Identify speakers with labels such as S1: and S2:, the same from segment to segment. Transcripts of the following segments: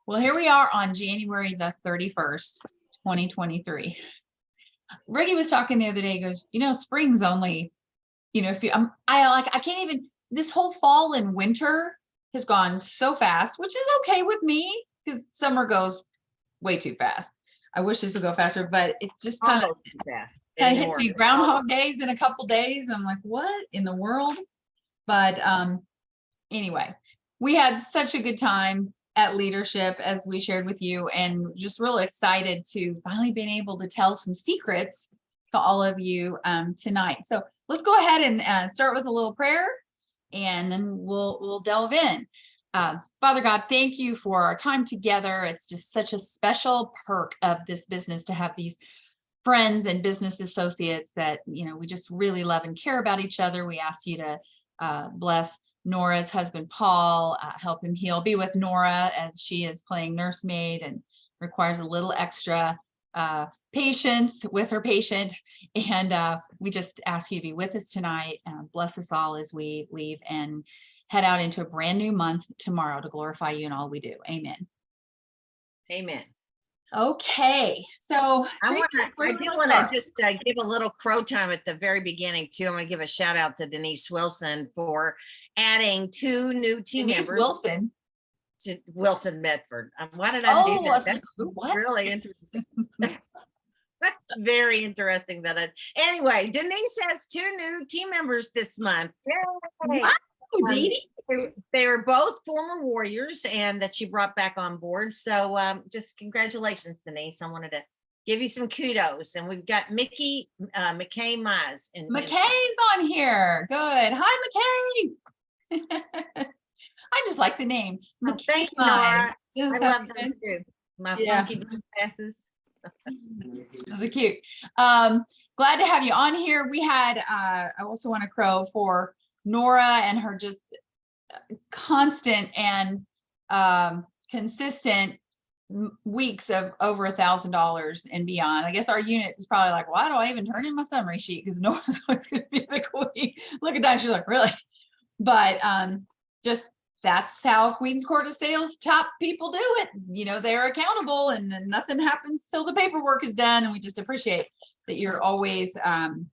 S1: Well, here we are on January the 31st, 2023. Ricky was talking the other day, he goes, spring's only, if you, I can't even, this whole fall and winter has gone so fast, which is okay with me because summer goes way too fast. I wish this would go faster, but it just kind of hits me Groundhog Days in a couple days. I'm like, what in the world? But anyway, we had such a good time at leadership, as we shared with you, and just really excited to finally being able to tell some secrets to all of you tonight. So let's go ahead and start with a little prayer, and then we'll delve in. Father God, thank you for our time together. It's just such a special perk of this business to have these friends and business associates that, we just really love and care about each other. We ask you to bless Nora's husband, Paul, help him heal. Be with Nora as she is playing nursemaid and requires a little extra patience with her patient. And we just ask you to be with us tonight. Bless us all as we leave and head out into a brand new month tomorrow to glorify you in all we do. Amen.
S2: Amen.
S1: Okay, so
S2: I do want to just give a little crow time at the very beginning too. I'm going to give a shout out to Denise Wilson for adding 2 new team members.
S1: Wilson.
S2: To Wilson Medford. Why did I do that? That's
S1: what?
S2: Really interesting. That's very interesting. Anyway, Denise has 2 new team members this month. Yay!
S1: Wow, Dee.
S2: They were both former Warriors, and that she brought back on board. So just congratulations, Denise. I wanted to give you some kudos. And we've got McKay Mize.
S1: McKay's on here. Good. Hi, McKay. I just like the name.
S2: Oh, thank you, Nora. I love them too. My funky glasses.
S1: Those are cute. Glad to have you on here. We had, I also want to crow for Nora and her just constant and consistent weeks of over $1,000 and beyond. I guess our unit is probably like, why do I even turn in my summary sheet? Because Nora's always going to be the queen. Look at that. She's like, really? But just that's how Queen's Court of Sales top people do it. They're accountable, and then nothing happens till the paperwork is done. And we just appreciate that you're always on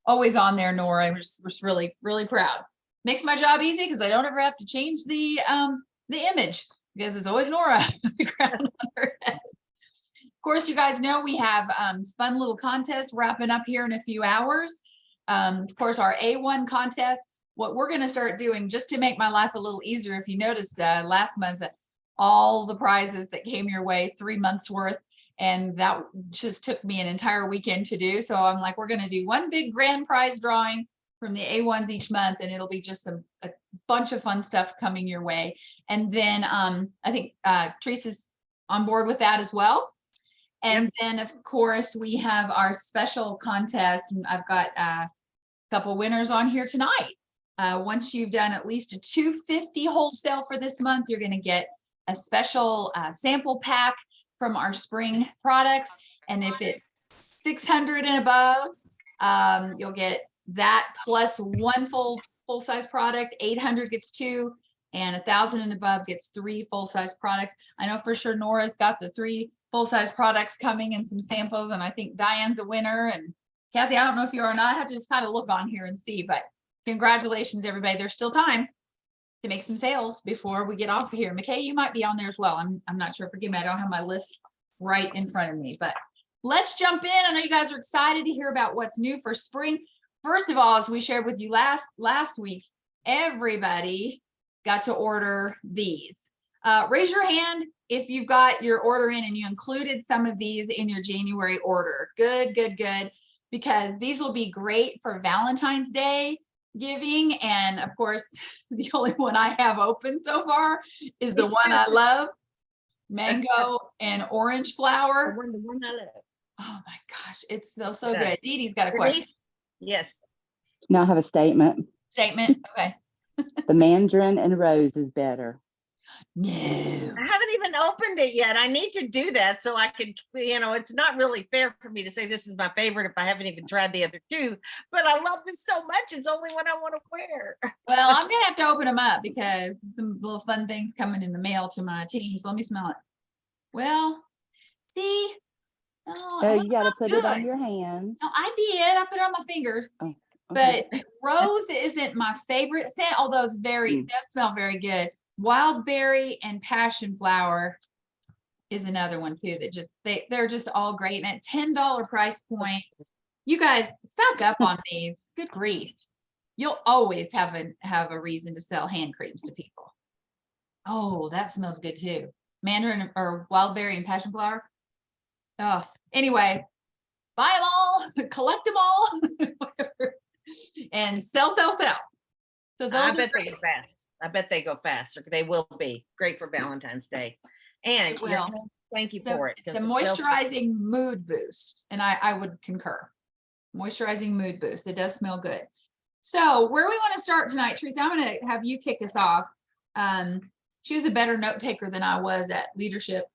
S1: there, Nora. We're just really, really proud. Makes my job easy because I don't ever have to change the image, because it's always Nora with the crown on her head. Of course, you guys know we have fun little contests wrapping up here in a few hours. Of course, our A1 contest. What we're going to start doing, just to make my life a little easier, if you noticed last month, all the prizes that came your way, 3 months worth, and that just took me an entire weekend to do. So I'm like, we're going to do one big grand prize drawing from the A1s each month, and it'll be just a bunch of fun stuff coming your way. And then I think Teresa's on board with that as well. And then, of course, we have our special contest. I've got a couple winners on here tonight. Once you've done at least a $250 wholesale for this month, you're going to get a special sample pack from our spring products. And if it's 600 and above, you'll get that plus 1 full-size product. 800 gets 2, and 1,000 and above gets 3 full-size products. I know for sure Nora's got the 3 full-size products coming and some samples, and I think Diane's a winner. And Kathy, I don't know if you are or not. I have to just kind of look on here and see, but congratulations, everybody. There's still time to make some sales before we get off of here. McKay, you might be on there as well. I'm not sure. Forgive me. I don't have my list right in front of me, but let's jump in. I know you guys are excited to hear about what's new for spring. First of all, as we shared with you last week, everybody got to order these. Raise your hand if you've got your order in and you included some of these in your January order. Good, good, good. Because these will be great for Valentine's Day giving. And of course, the only one I have open so far is the one I love, mango and orange flower.
S2: The one I love.
S1: Oh my gosh, it smells so good. Dee Dee's got a question.
S2: Yes.
S3: Now I have a statement.
S1: Statement. Okay.
S3: The mandarin and rose is better.
S1: No.
S2: I haven't even opened it yet. I need to do that so I can, it's not really fair for me to say this is my favorite if I haven't even tried the other two, but I love this so much. It's only one I want to wear.
S1: Well, I'm gonna have to open them up because some little fun things coming in the mail to my team. So let me smell it. Well, see, oh,
S3: Oh,
S1: well,
S3: you
S1: it
S3: got to
S1: smells
S3: put it on
S1: good.
S3: your hands.
S1: No, I did. I put it on my fingers.
S3: Oh,
S1: But
S3: okay.
S1: rose isn't my favorite scent, although it's
S3: Mm.
S1: does smell very good. Wild berry and passion flower is another one too that just they're just all great. And at $10 price point, you guys stock up on these. Good grief. You'll always have a reason to sell hand creams to people. Oh, that smells good too. Mandarin or wild berry and passion flower. Oh, anyway, buy them all, collect them all, whatever, and sell. So those
S2: I
S1: are
S2: bet they
S1: great.
S2: go fast. I bet they go fast. They will be great for Valentine's Day. And
S1: It will.
S2: thank you
S1: The,
S2: for it.
S1: the
S2: 'cause it sells-
S1: moisturizing mood boost, and I would concur. Moisturizing mood boost. It does smell good. So where we want to start tonight, Teresa, I'm going to have you kick us off. She was a better note taker than I was at leadership.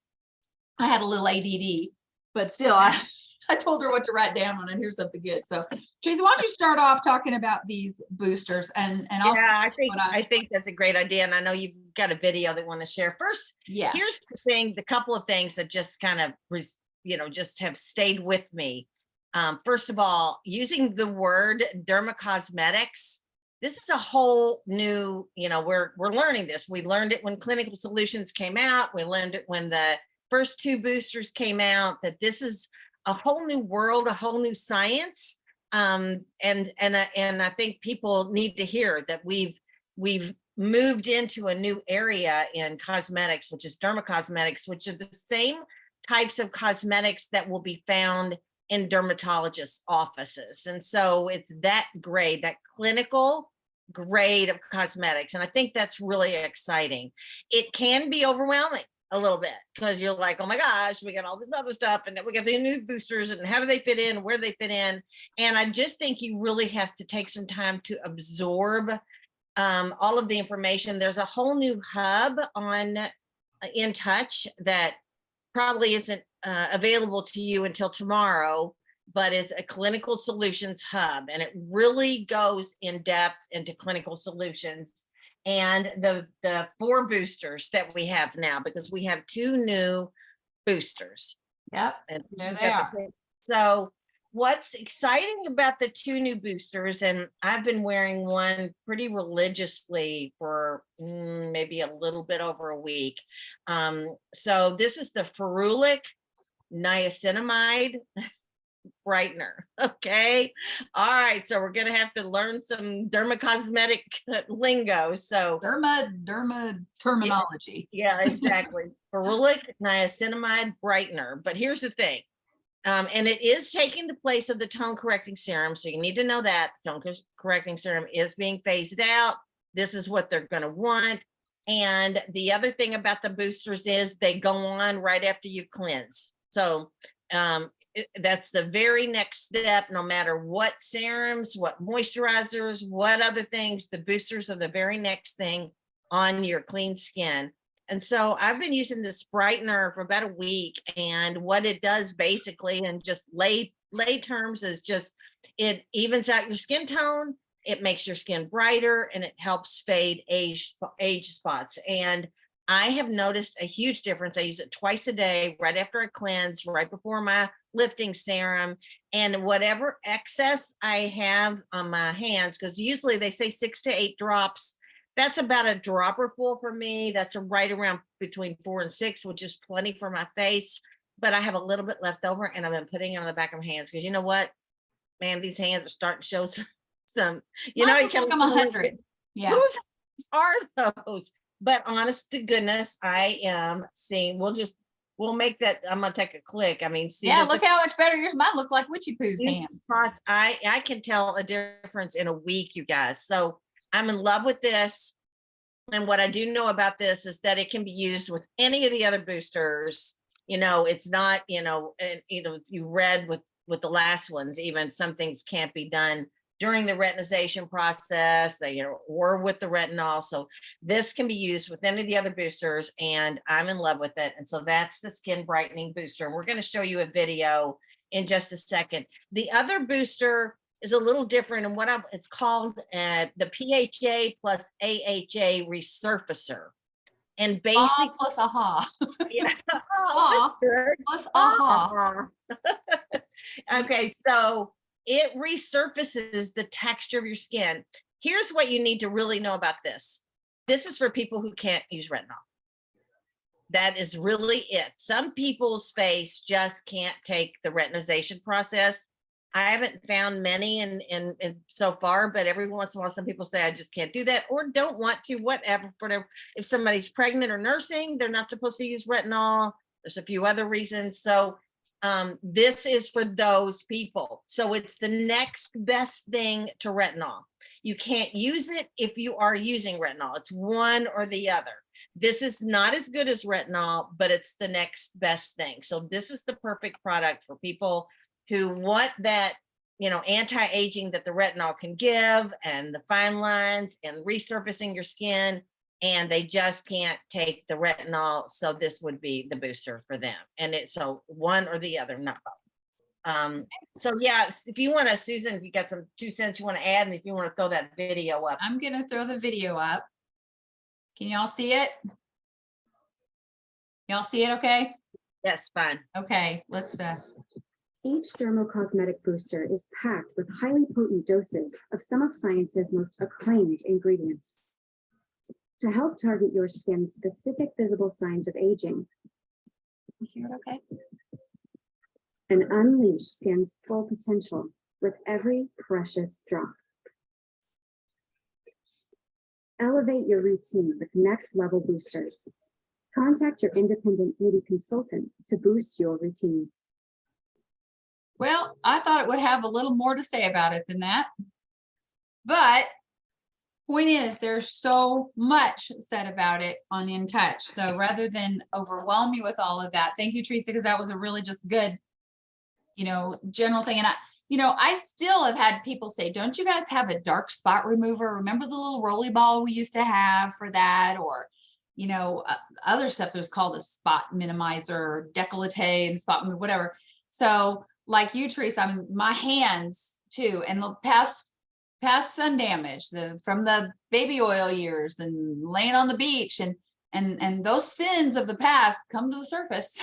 S1: I had a little ADD, but still, I told her what to write down on, and here's something good. So, Teresa, why don't you start off talking about these boosters, and I'll
S2: Yeah,
S1: what
S2: I think that's a great idea. And I know you've got a video that you want to share. First,
S1: yeah,
S2: here's the thing, the couple of things that just kind of, just have stayed with me. First of all, using the word dermacosmetics, this is a whole new, we're learning this. We learned it when Clinical Solutions came out. We learned it when the first two boosters came out, that this is a whole new world, a whole new science. And I think people need to hear that we've moved into a new area in cosmetics, which is dermacosmetics, which are the same types of cosmetics that will be found in dermatologist offices. And so it's that grade, that clinical grade of cosmetics. And I think that's really exciting. It can be overwhelming a little bit because you're like, oh my gosh, we got all this other stuff, and then we got the new boosters, and how do they fit in, where they fit in. And I just think you really have to take some time to absorb all of the information. There's a whole new hub on In Touch that probably isn't available to you until tomorrow, but it's a clinical solutions hub, and it really goes in depth into clinical solutions and the 4 boosters that we have now, because we have 2 new boosters.
S1: yep,
S2: And
S1: there
S2: she's
S1: they
S2: got
S1: are.
S2: so what's exciting about the 2 new boosters, and I've been wearing one pretty religiously for maybe a little bit over a week. So this is the ferulic niacinamide brightener. Okay. All right. So we're going to have to learn some dermacosmetic lingo. So
S1: Derma terminology.
S2: yeah, exactly. Ferulic niacinamide brightener. But here's the thing. And it is taking the place of the tone correcting serum. So you need to know that the tone correcting serum is being phased out. This is what they're going to want. And the other thing about the boosters is they go on right after you cleanse. So that's the very next step. No matter what serums, what moisturizers, what other things, the boosters are the very next thing on your clean skin. And so I've been using this brightener for about a week, and what it does basically, and just lay terms, is just it evens out your skin tone, it makes your skin brighter, and it helps fade age spots. And I have noticed a huge difference. I use it twice a day, right after I cleanse, right before my lifting serum, and whatever excess I have on my hands, because usually they say 6 to 8 drops. That's about a dropper full for me. That's right around between 4 and 6, which is plenty for my face. But I have a little bit left over, and I've been putting it on the back of my hands because you know what, man, these hands are starting to show some you
S1: Mine
S2: know, you
S1: look
S2: can
S1: like I'm 100. Yeah.
S2: whose are those? But honest to goodness, I am seeing. We'll make that. I'm gonna take a click. I mean, see,
S1: Yeah, look how much better yours might look like Witchy Poo's
S2: these
S1: hands.
S2: spots. I can tell a difference in a week, you guys. So I'm in love with this. And what I do know about this is that it can be used with any of the other boosters. It's not, and you read with the last ones, even some things can't be done during the retinization process, or with the retinol. So this can be used with any of the other boosters, and I'm in love with it. And so that's the skin brightening booster. And we're going to show you a video in just a second. The other booster is a little different, and it's called the PHA plus AHA resurfacer. And basically,
S1: plus aha.
S2: yeah, oh, that's good.
S1: Plus aha.
S2: Okay, so it resurfaces the texture of your skin. Here's what you need to really know about this. This is for people who can't use retinol. That is really it. Some people's face just can't take the retinization process. I haven't found many in so far, but every once in a while, some people say, I just can't do that, or don't want to, whatever. If somebody's pregnant or nursing, they're not supposed to use retinol. There's a few other reasons. So this is for those people. So it's the next best thing to retinol. You can't use it if you are using retinol. It's one or the other. This is not as good as retinol, but it's the next best thing. So this is the perfect product for people who want that, anti-aging that the retinol can give, and the fine lines and resurfacing your skin, and they just can't take the retinol. So this would be the booster for them. And it's so one or the other, not both. So yeah, if you want to, Susan, if you got some 2 cents you want to add, and if you want to throw that video up.
S1: I'm going to throw the video up. Can y'all see it? Y'all see it okay?
S2: Yes, fine.
S1: Okay, let's
S3: Each dermocosmetic booster is packed with highly potent doses of some of science's most acclaimed ingredients to help target your skin's specific visible signs of aging
S1: you hear it okay?
S3: and unleash skin's full potential with every precious drop. Elevate your routine with next level boosters. Contact your independent beauty consultant to boost your routine.
S1: Well, I thought it would have a little more to say about it than that. But point is, there's so much said about it on In Touch. So rather than overwhelm you with all of that, thank you, Teresa, because that was a really just good, general thing. And I still have had people say, don't you guys have a dark spot remover? Remember the little rolly ball we used to have for that? Or, other stuff that was called a spot minimizer or décolleté and spot remover, whatever. So like you, Teresa, my hands too, and the past sun damage from the baby oil years and laying on the beach and those sins of the past come to the surface,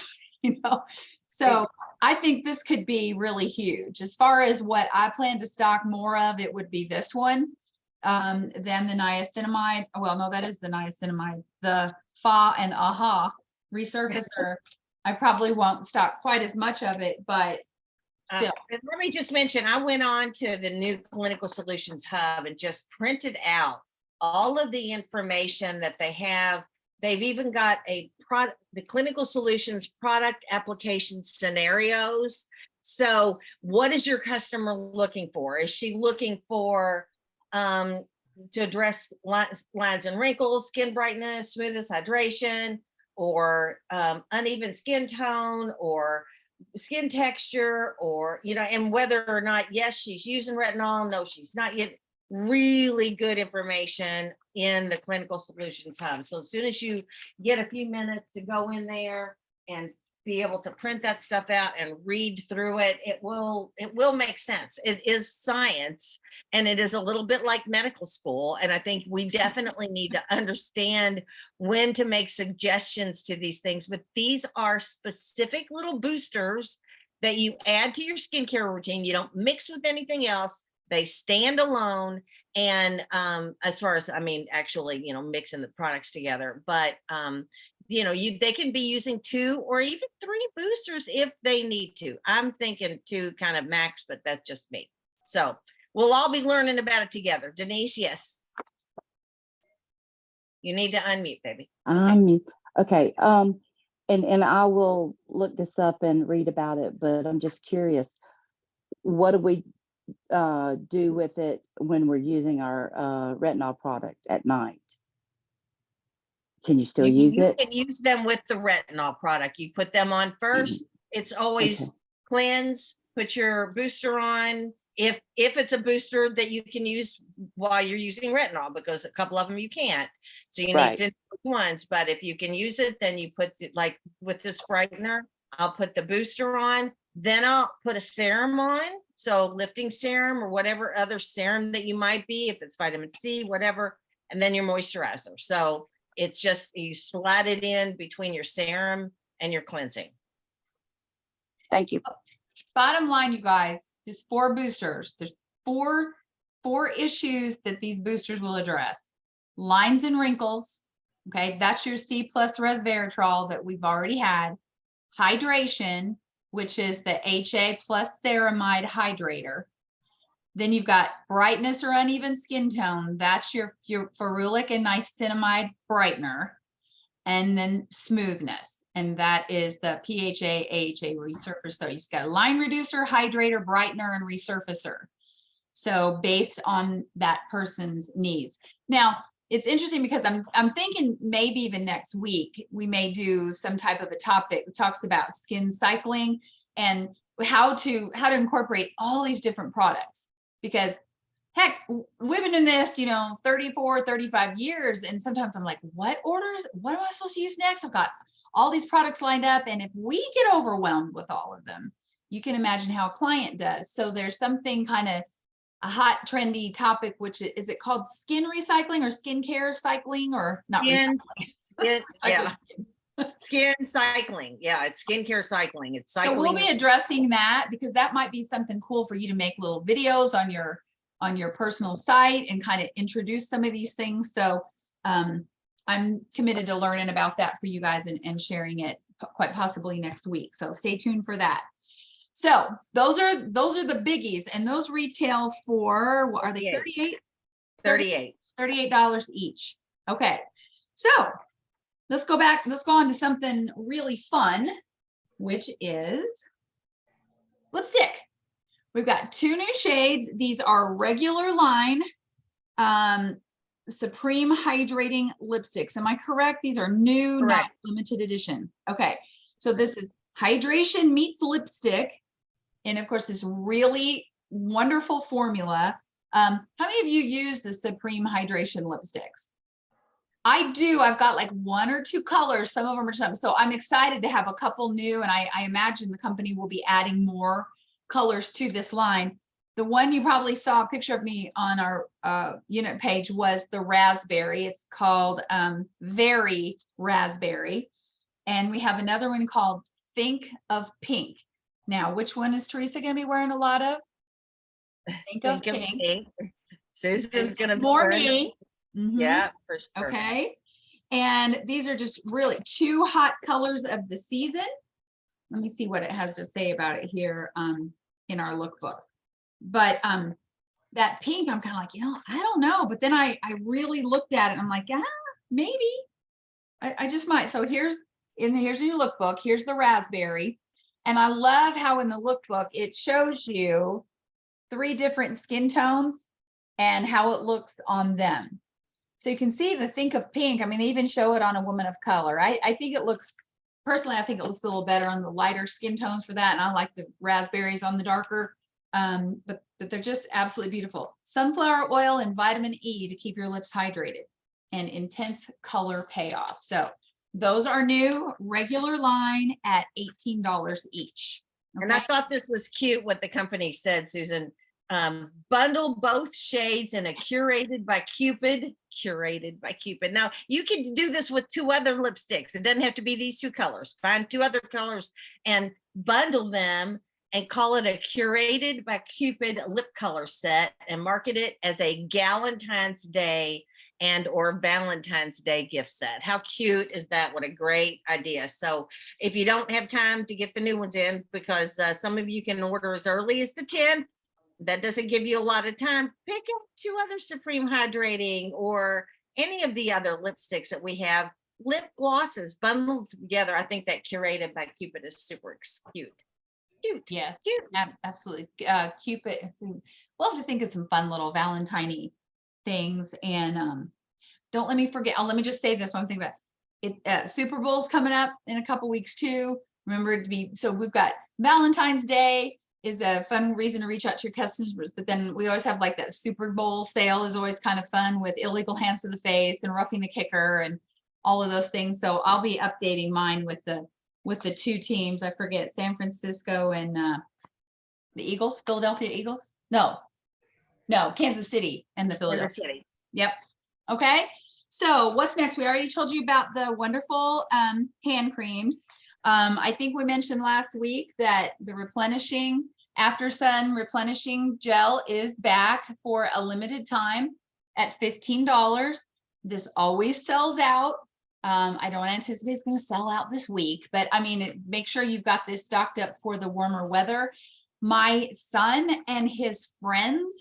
S1: So I think this could be really huge. As far as what I plan to stock more of, it would be this one than the niacinamide. Well, no, that is the niacinamide. The Fa and Aha resurfacer. I probably won't stock quite as much of it, but still.
S2: And let me just mention, I went on to the new Clinical Solutions Hub and just printed out all of the information that they have. They've even got the Clinical Solutions product application scenarios. So what is your customer looking for? Is she looking for to address lines and wrinkles, skin brightness, smoothness, hydration, or uneven skin tone, or skin texture, or and whether or not, yes, she's using retinol, no, she's not yet. Really good information in the Clinical Solutions Hub. So as soon as you get a few minutes to go in there and be able to print that stuff out and read through it, it will make sense. It is science, and it is a little bit like medical school. And I think we definitely need to understand when to make suggestions to these things. But these are specific little boosters that you add to your skincare routine. You don't mix with anything else. They stand alone. And as far as, actually, mixing the products together, but they can be using 2 or even 3 boosters if they need to. I'm thinking 2 kind of max, but that's just me. So we'll all be learning about it together. Denise, yes. You need to unmute, baby.
S4: Okay. And I will look this up and read about it, but I'm just curious, what do we do with it when we're using our retinol product at night? Can you still use it?
S2: You can use them with the retinol product. You put them on first. It's always cleanse, put your booster on, if it's a booster that you can use while you're using retinol, because a couple of them you can't. So you
S4: Right.
S2: need to know which ones, but if you can use it, then you put it, like with this brightener, I'll put the booster on, then I'll put a serum on. So lifting serum or whatever other serum that you might be, if it's vitamin C, whatever, and then your moisturizer. So it's just, you slide it in between your serum and your cleansing.
S4: Thank you.
S1: Bottom line, you guys, is 4 boosters. There's four issues that these boosters will address. Lines and wrinkles. Okay, that's your C plus resveratrol that we've already had. Hydration, which is the HA plus ceramide hydrator. Then you've got brightness or uneven skin tone. That's your ferulic and niacinamide brightener. And then smoothness. And that is the PHA, AHA resurfacer. So you've got a line reducer, hydrator, brightener, and resurfacer. So based on that person's needs. Now, it's interesting because I'm thinking maybe even next week, we may do some type of a topic that talks about skin cycling and how to incorporate all these different products. Because heck, we've been doing this, 34, 35 years. And sometimes I'm like, what am I supposed to use next? I've got all these products lined up. And if we get overwhelmed with all of them, you can imagine how a client does. So there's something kind of a hot trendy topic, which is it called skin recycling or skincare cycling or not
S2: Skin,
S1: recycling?
S2: yeah. Skin cycling. Yeah, it's skincare cycling. It's cycling.
S1: So we'll be addressing that because that might be something cool for you to make little videos on your personal site and kind of introduce some of these things. So I'm committed to learning about that for you guys and sharing it quite possibly next week. So stay tuned for that. So those are the biggies, and those retail for, what are they,
S2: 38.
S1: $38 each. Okay, so let's go on to something really fun, which is lipstick. We've got 2 new shades. These are regular line Supreme Hydrating Lipsticks. Am I correct? These are new,
S2: Correct.
S1: not limited edition. Okay, so this is hydration meets lipstick. And of course, this really wonderful formula. How many of you use the Supreme Hydration lipsticks? I do. I've got like 1 or 2 colors. Some of them are something. So I'm excited to have a couple new, and I imagine the company will be adding more colors to this line. The one you probably saw a picture of me on our unit page was the raspberry. It's called Very Raspberry. And we have another one called Think of Pink. Now, which one is Teresa going to be wearing a lot of? Think of Pink.
S2: Susan's going to be
S1: more
S2: wearing
S1: me. Mm-hmm.
S2: Yeah, for sure.
S1: Okay. And these are just really 2 hot colors of the season. Let me see what it has to say about it here in our lookbook. But that pink, I'm kind of like, I don't know. But then I really looked at it and I'm like, maybe I just might. So here's your lookbook. Here's the raspberry. And I love how in the lookbook, it shows you 3 different skin tones and how it looks on them. So you can see the Think of Pink. I mean, they even show it on a woman of color. I think it looks, personally, I think it looks a little better on the lighter skin tones for that. And I like the raspberries on the darker, but they're just absolutely beautiful. Sunflower oil and vitamin E to keep your lips hydrated and intense color payoff. So those are new, regular line at $18 each. Okay?
S2: And I thought this was cute what the company said, Susan. Bundle both shades in a curated by Cupid. Now you can do this with 2 other lipsticks. It doesn't have to be these 2 colors. Find 2 other colors and bundle them and call it a curated by Cupid lip color set and market it as a Galentine's Day and or Valentine's Day gift set. How cute is that? What a great idea. So if you don't have time to get the new ones in, because some of you can order as early as the 10th, that doesn't give you a lot of time, pick up 2 other Supreme Hydrating or any of the other lipsticks that we have. Lip glosses bundled together. I think that curated by Cupid is super cute.
S1: Yes,
S2: cute.
S1: Absolutely. Cupid. We'll have to think of some fun little Valentine-y things. And don't let me forget. Let me just say this one thing about it. Super Bowl's coming up in a couple weeks too. Remember to be, so we've got Valentine's Day is a fun reason to reach out to your customers. But then we always have like that Super Bowl sale is always kind of fun with illegal hands to the face and roughing the kicker and all of those things. So I'll be updating mine with the two teams. I forget, San Francisco and the Eagles, Philadelphia Eagles. No, Kansas City and the Philadelphia.
S2: Kansas City.
S1: Yep. Okay. So what's next? We already told you about the wonderful hand creams. I think we mentioned last week that the replenishing after sun replenishing gel is back for a limited time at $15. This always sells out. I don't anticipate it's going to sell out this week, but I mean, make sure you've got this stocked up for the warmer weather. My son and his friends,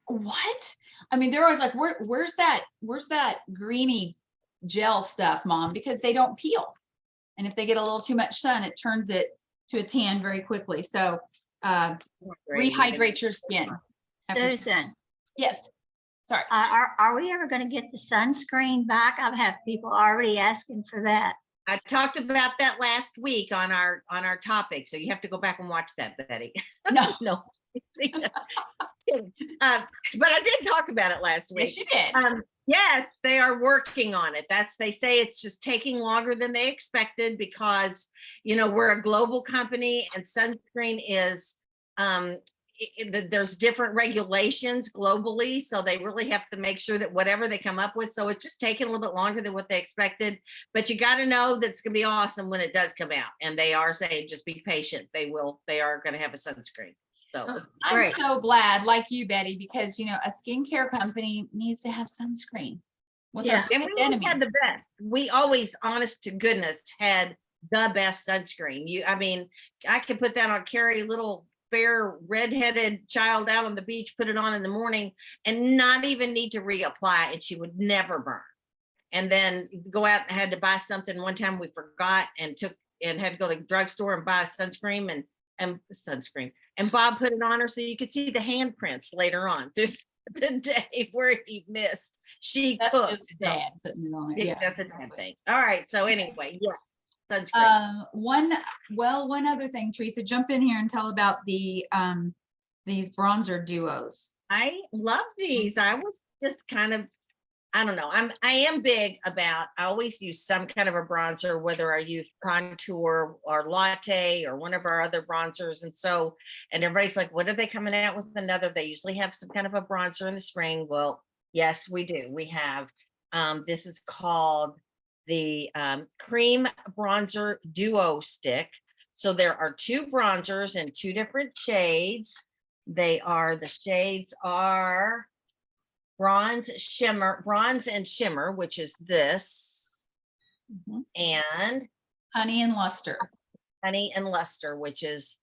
S1: what? I mean, they're always like, where's that greeny gel stuff, Mom? Because they don't peel. And if they get a little too much sun, it turns it to a tan very quickly. So rehydrate your skin.
S5: Susan,
S1: Yes. Sorry.
S5: are we ever going to get the sunscreen back? I've had people already asking for that.
S2: I talked about that last week on our topic, so you have to go back and watch that, Betty.
S1: No.
S2: No. But I did talk about it last week.
S1: Yes, you did.
S2: Yes, they are working on it. They say it's just taking longer than they expected because, we're a global company and sunscreen is, there's different regulations globally. So they really have to make sure that whatever they come up with. So it's just taking a little bit longer than what they expected, but you got to know that it's going to be awesome when it does come out. And they are saying, just be patient. They are going to have a sunscreen. So
S1: I'm
S2: great.
S1: so glad, like you, Betty, because a skincare company needs to have sunscreen. What's our
S2: And
S1: biggest
S2: we always
S1: enemy?
S2: had the best. We always, honest to goodness, had the best sunscreen. I could put that on, carry a little fair redheaded child out on the beach, put it on in the morning and not even need to reapply, and she would never burn. And then go out and had to buy something. One time we forgot and had to go to the drugstore and buy sunscreen and sunscreen. And Bob put it on her so you could see the handprints later on through the day where he missed.
S1: That's
S2: cooked.
S1: just a dad putting it on it. Yeah.
S2: That's a dad thing. All right. So anyway, yes, sunscreen.
S1: One other thing, Teresa, jump in here and tell about these bronzer duos.
S2: I love these. I was just kind of, I don't know. I am big about, I always use some kind of a bronzer, whether I use Contour or Latte or one of our other bronzers. And everybody's like, what are they coming out with another? They usually have some kind of a bronzer in the spring. Well, yes, we do. We have, this is called the Cream Bronzer Duo Stick. So there are two bronzers in two different shades. The shades are bronze and shimmer, which is this, and
S1: Honey and luster.
S2: Which is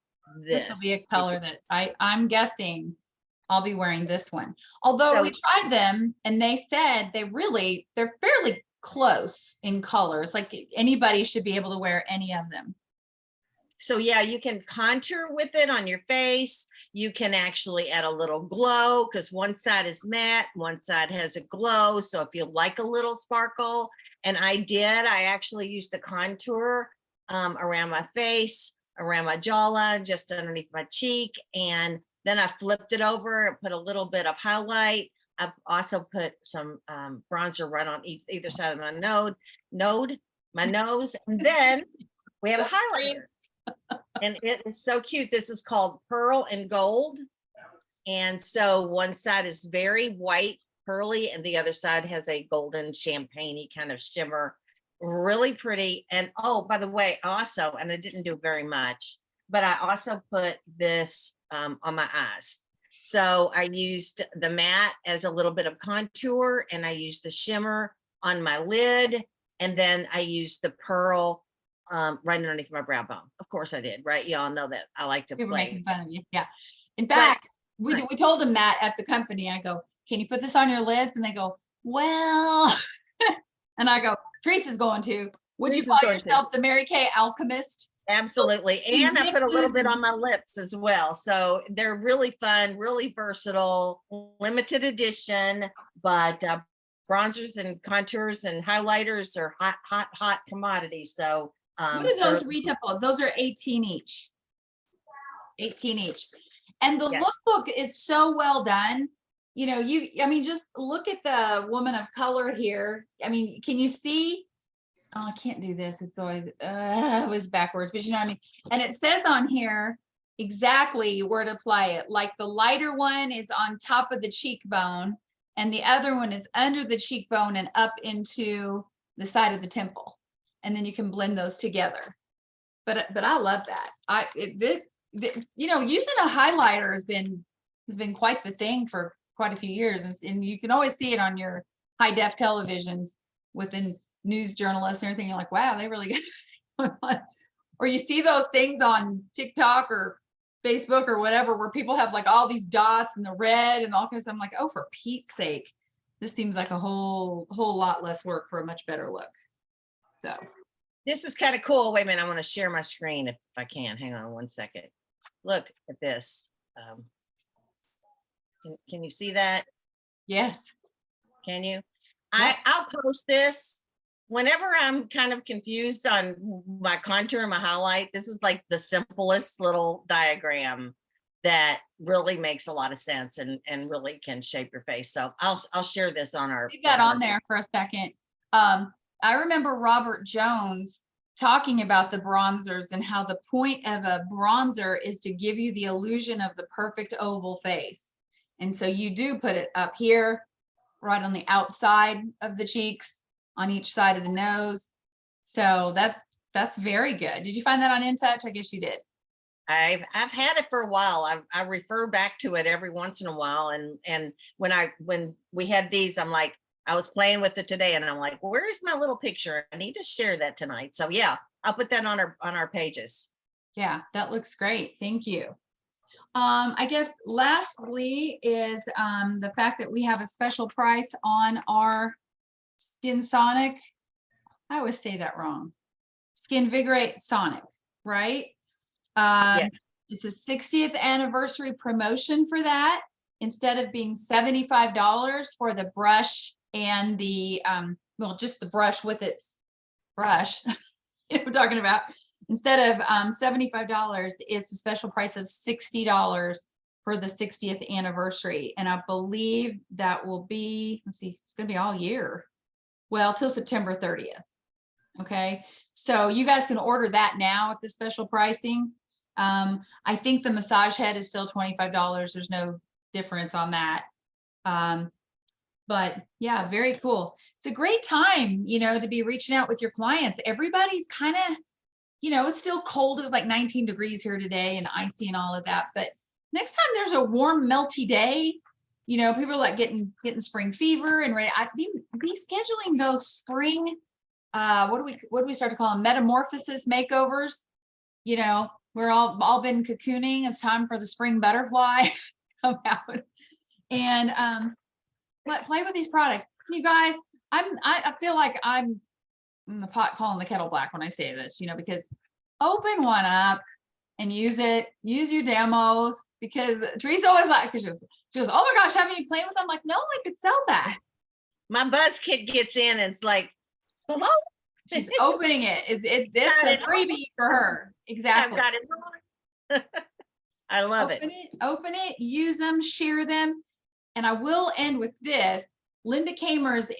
S1: This will be a color that I'm guessing I'll be wearing this one. Although we tried them and they said they're fairly close in colors. Like anybody should be able to wear any of them.
S2: So yeah, you can contour with it on your face. You can actually add a little glow because one side is matte, one side has a glow. So if you like a little sparkle, and I actually used the contour around my face, around my jawline, just underneath my cheek. And then I flipped it over and put a little bit of highlight. I've also put some bronzer right on either side of my my nose. And then we have a highlighter. And it is so cute. This is called Pearl and Gold. And so one side is very white, pearly, and the other side has a golden champagne-y kind of shimmer. Really pretty. And oh, by the way, also, and I didn't do very much, but I also put this on my eyes. So I used the matte as a little bit of contour, and I used the shimmer on my lid, and then I used the pearl right underneath my brow bone. Of course I did, right? Y'all know that I like to
S1: We were
S2: play.
S1: making fun of you. Yeah. In fact, we told them that at the company. I go, can you put this on your lids? And they go, well, and I go, Teresa's going to. Would you
S2: Teresa's
S1: call
S2: going to.
S1: yourself the Mary Kay Alchemist?
S2: Absolutely. And I put a little
S1: mixes
S2: bit
S1: and-
S2: on my lips as well. So they're really fun, really versatile, limited edition, but bronzers and contours and highlighters are hot commodities. So
S1: What do those retail for? Those are 18 each. 18 each. And the
S2: Yes.
S1: lookbook is so well done. You know, I mean, just look at the woman of color here. I mean, can you see? Oh, I can't do this. It's always, it was backwards, but you know what I mean? And it says on here exactly where to apply it. Like the lighter one is on top of the cheekbone and the other one is under the cheekbone and up into the side of the temple. And then you can blend those together. But I love that. You know, using a highlighter has been quite the thing for quite a few years. And you can always see it on your high def televisions within news journalists and everything. You're like, wow, they really get or you see those things on TikTok or Facebook or whatever, where people have like all these dots and the red and all kinds of stuff. I'm like, oh, for Pete's sake, this seems like a whole lot less work for a much better look. So
S2: This is kind of cool. Wait a minute, I want to share my screen if I can. Hang on one second. Look at this. Can you see that?
S1: yes.
S2: Can you?
S1: Yeah.
S2: I'll post this whenever I'm kind of confused on my contour and my highlight. This is like the simplest little diagram that really makes a lot of sense and really can shape your face. So I'll share this on our.
S1: Leave that on there for a second. I remember Robert Jones talking about the bronzers and how the point of a bronzer is to give you the illusion of the perfect oval face. And so you do put it up here, right on the outside of the cheeks, on each side of the nose. So that's very good. Did you find that on InTouch? I guess you did.
S2: I've had it for a while. I refer back to it every once in a while. And when we had these, I'm like, I was playing with it today and I'm like, where's my little picture? I need to share that tonight. So yeah, I'll put that on our pages.
S1: Yeah, that looks great. Thank you. I guess lastly is the fact that we have a special price on our Skin Sonic. I always say that wrong. Skinvigorate Sonic, right?
S2: Yeah.
S1: It's a 60th anniversary promotion for that. Instead of being $75 for the brush and the well, just the brush with its brush, we're talking about. Instead of $75, it's a special price of $60 for the 60th anniversary. And I believe that will be, let's see, it's going to be all year. Well, till September 30th. Okay. So you guys can order that now at the special pricing. I think the massage head is still $25. There's no difference on that. But yeah, very cool. It's a great time, you know, to be reaching out with your clients. Everybody's kind of, you know, it's still cold. It was like 19 degrees here today and icy and all of that. But next time there's a warm, melty day, you know, people are like getting spring fever and ready. I'd be scheduling those spring, what do we start to call them? Metamorphosis makeovers. You know, we're all been cocooning. It's time for the spring butterfly to come out and play with these products. You guys, I feel like I'm the pot calling the kettle black when I say this, you know, because open one up and use it, use your demos, because Teresa always like, because she goes, oh my gosh, haven't you played with them? I'm like, no, I could sell that.
S2: My buzz kid gets in and it's like, hello.
S1: She's opening it. It's a freebie for her. Exactly.
S2: I've got it on. I love it.
S1: Open it, use them, share them. And I will end with this. Linda Kamer's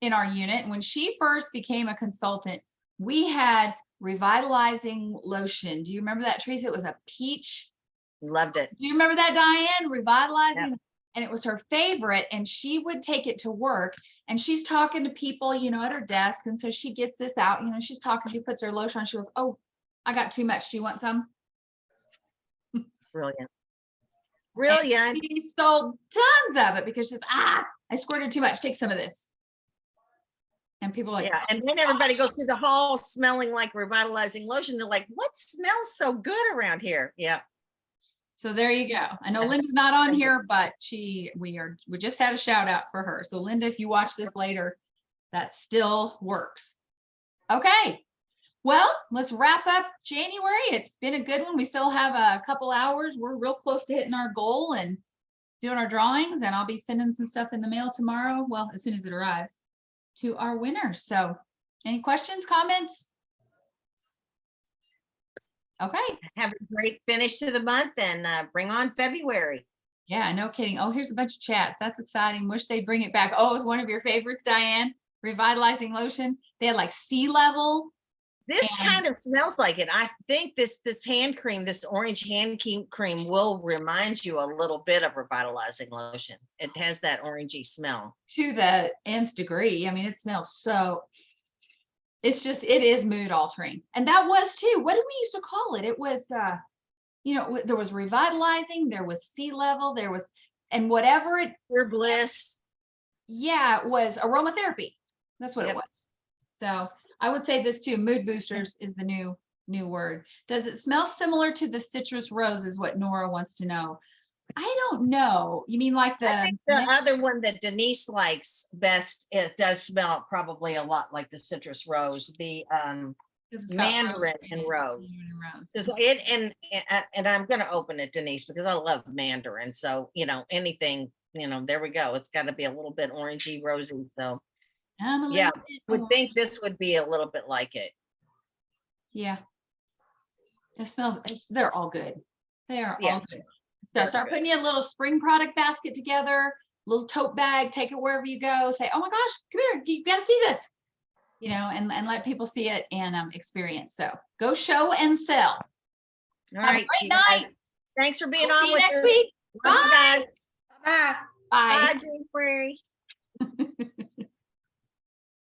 S1: in our unit. And when she first became a consultant, we had revitalizing lotion. Do you remember that, Teresa? It was a peach.
S2: Loved it.
S1: Do you remember that, Diane? Revitalizing.
S2: Yeah.
S1: And it was her favorite. And she would take it to work and she's talking to people, you know, at her desk. And so she gets this out, you know, she's talking, she puts her lotion on. She goes, oh, I got too much. Do you want some?
S2: Brilliant. Brilliant.
S1: And she sold tons of it because she's, I squirted too much. Take some of this. And people are like,
S2: yeah. And then everybody goes through the hall smelling like revitalizing lotion. They're like, what smells so good around here? Yeah.
S1: So there you go. I know Linda's not on here, but we just had a shout out for her. So Linda, if you watch this later, that still works. Okay. Well, let's wrap up January. It's been a good one. We still have a couple hours. We're real close to hitting our goal and doing our drawings, and I'll be sending some stuff in the mail tomorrow. Well, as soon as it arrives to our winners. So any questions, comments? Okay.
S2: Have a great finish to the month and bring on February.
S1: Yeah, no kidding. Oh, here's a bunch of chats. That's exciting. Wish they'd bring it back. Oh, it was one of your favorites, Diane. Revitalizing lotion. They had like sea level.
S2: This
S1: And-
S2: kind of smells like it. I think this hand cream, this orange cream will remind you a little bit of revitalizing lotion. It has that orangey smell.
S1: To the nth degree. I mean, it smells so, it's just, it is mood altering. And that was too. What did we used to call it? It was, there was revitalizing, there was sea level, there was, and whatever it,
S2: Pure bliss.
S1: yeah, it was aromatherapy. That's what it
S2: Yep.
S1: was. So I would say this too, mood boosters is the new word. Does it smell similar to the citrus rose is what Nora wants to know. I don't know. You mean like
S2: I think the other one that Denise likes best, it does smell probably a lot like the citrus rose, the mandarin and rose. Because and I'm gonna open it, Denise, because I love mandarin. So anything, there we go. It's got to be a little bit orangey, rosy. So yeah, would think this would be a little bit like it.
S1: Yeah. It smells, they're all good. They are
S2: Yeah.
S1: all good. So
S2: They're
S1: start
S2: good.
S1: putting your little spring product basket together, little tote bag, take it wherever you go, say, oh my gosh, come here, you gotta see this. And let people see it and experience. So go show and sell.
S2: All
S1: Have a
S2: right,
S1: great
S2: you
S1: night.
S2: guys. Thanks for being
S1: See
S2: on
S1: you
S2: with
S1: next
S2: us.
S1: week.
S2: Love you
S1: Bye.
S2: guys. Bye.
S1: Bye.
S2: Bye, January.